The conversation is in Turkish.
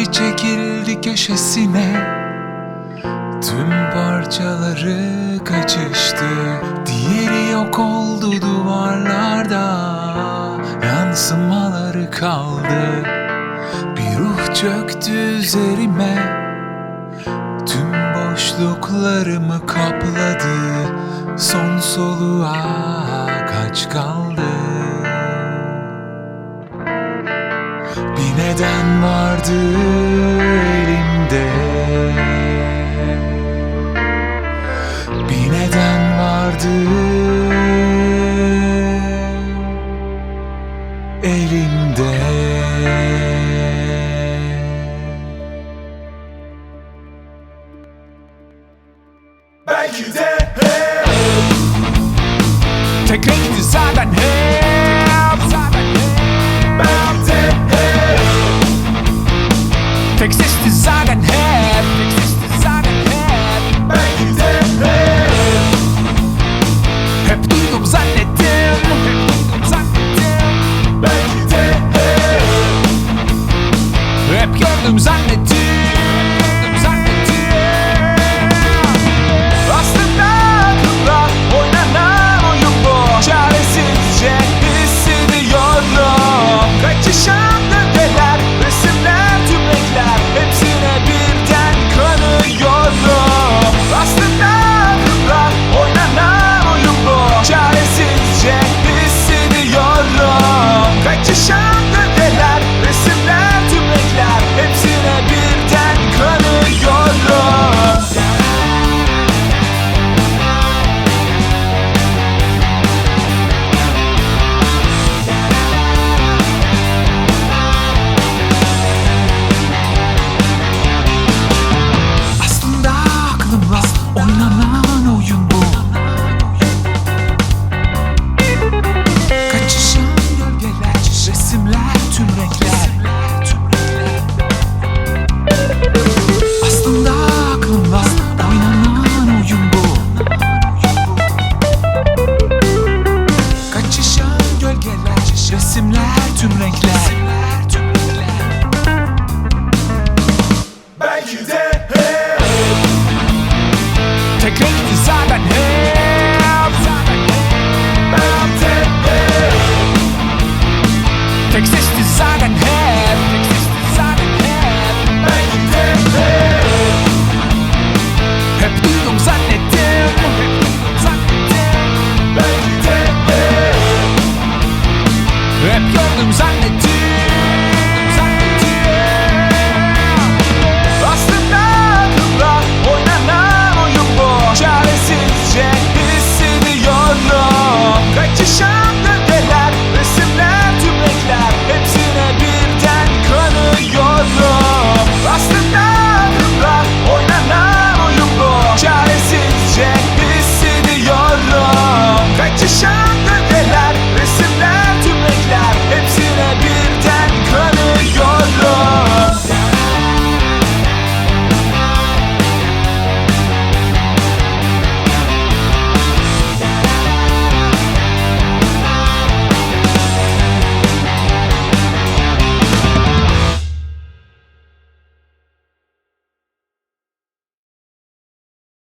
Biri çekildi köşesine, tüm parçaları kaçıştı. Diğeri yok oldu duvarlarda, yansımaları kaldı. Bir ruh çöktü üzerime, tüm boşluklarımı kapladı. Son soluğa kaç kaldı? Bir neden vardı elimde, bir neden vardı elimde. Belki de hep Tek renkti zaten hep. belki de hep Tek sesli zaten hep. belki de hep Hep duydum zannettim. belki de hep Hep gördüm zannettim.